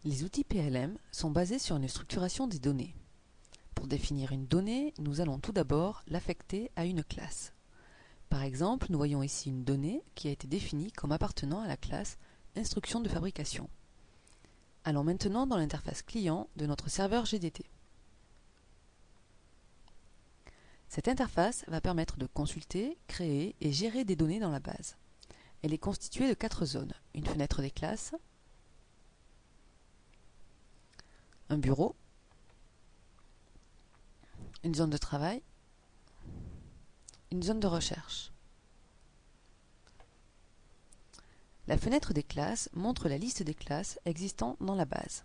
Les outils PLM sont basés sur une structuration des données. Pour définir une donnée, nous allons tout d'abord l'affecter à une classe. Par exemple, nous voyons ici une donnée qui a été définie comme appartenant à la classe Instruction de fabrication. Allons maintenant dans l'interface client de notre serveur GDT. Cette interface va permettre de consulter, créer et gérer des données dans la base. Elle est constituée de 4 zones: une fenêtre des classes, un bureau, une zone de travail, une zone de recherche. La fenêtre des classes montre la liste des classes existant dans la base.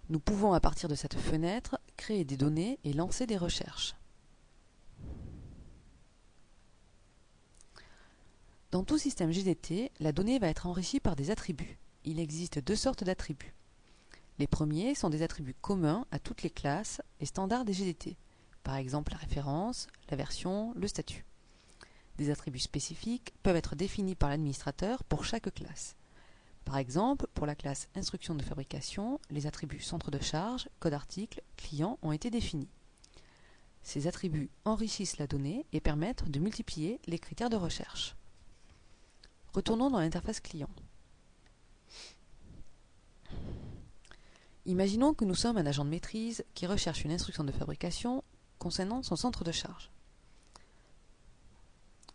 Nous pouvons à partir de cette fenêtre créer des données et lancer des recherches. Dans tout système GDT, la donnée va être enrichie par des attributs. Il existe 2 sortes d'attributs. Les premiers sont des attributs communs à toutes les classes et standards des GDT, par exemple la référence, la version, le statut. Des attributs spécifiques peuvent être définis par l'administrateur pour chaque classe. Par exemple, pour la classe Instruction de fabrication, les attributs centre de charge, code article, client ont été définis. Ces attributs enrichissent la donnée et permettent de multiplier les critères de recherche. Retournons dans l'interface client. Imaginons que nous sommes un agent de maîtrise qui recherche une instruction de fabrication concernant son centre de charge.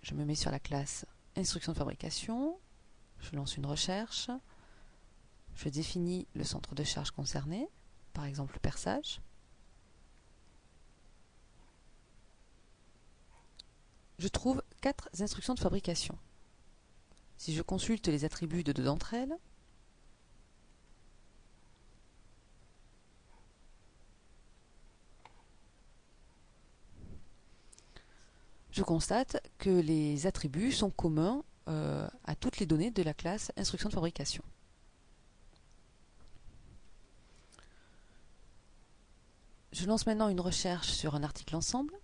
Je me mets sur la classe Instruction de fabrication, je lance une recherche, je définis le centre de charge concerné, par exemple le perçage. Je trouve 4 instructions de fabrication. Si je consulte les attributs de 2 d'entre elles, je constate que les attributs sont communs à toutes les données de la classe Instruction de fabrication. Je lance maintenant une recherche sur un article ensemble.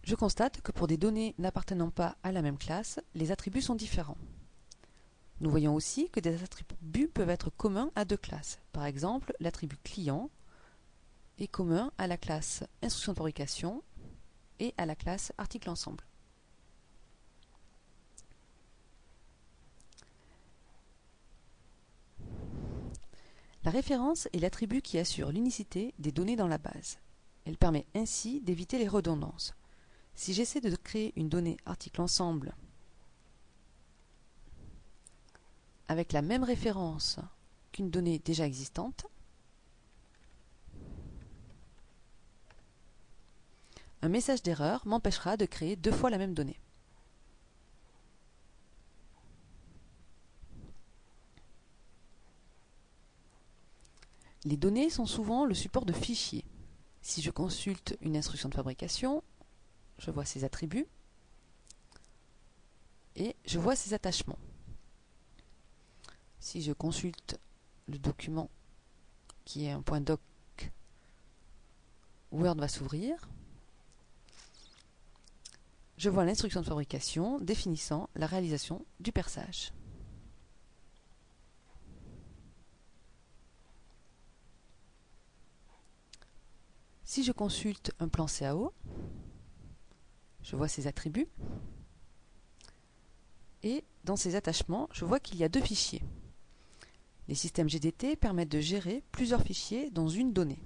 Je constate que pour des données n'appartenant pas à la même classe, les attributs sont différents. Nous voyons aussi que des attributs peuvent être communs à 2 classes. Par exemple, l'attribut client est commun à la classe Instruction de fabrication et à la classe article ensemble. La référence est l'attribut qui assure l'unicité des données dans la base. Elle permet ainsi d'éviter les redondances. Si j'essaie de créer une donnée article ensemble avec la même référence qu'une donnée déjà existante, un message d'erreur m'empêchera de créer 2 fois la même donnée. Les données sont souvent le support de fichiers. Si je consulte une instruction de fabrication, je vois ses attributs et je vois ses attachements. Si je consulte le document qui est un point doc, Word va s'ouvrir. Je vois l'instruction de fabrication définissant la réalisation du perçage. Si je consulte un plan CAO, je vois ses attributs et dans ses attachements, je vois qu'il y a 2 fichiers. Les systèmes GDT permettent de gérer plusieurs fichiers dans une donnée.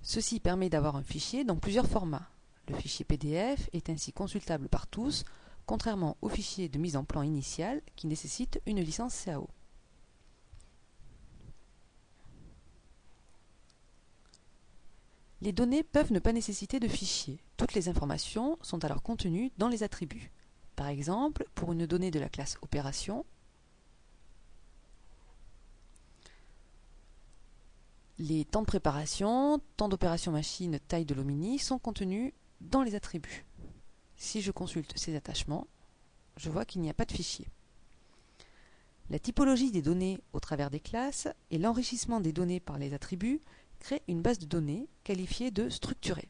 Ceci permet d'avoir un fichier dans plusieurs formats. Le fichier PDF est ainsi consultable par tous, contrairement au fichier de mise en plan initial qui nécessite une licence CAO. Les données peuvent ne pas nécessiter de fichier. Toutes les informations sont alors contenues dans les attributs. Par exemple, pour une donnée de la classe opération, les temps de préparation, temps d'opération machine, taille de l'omini sont contenus dans les attributs. Si je consulte ces attachements, je vois qu'il n'y a pas de fichier. La typologie des données au travers des classes et l'enrichissement des données par les attributs créent une base de données qualifiée de structurée.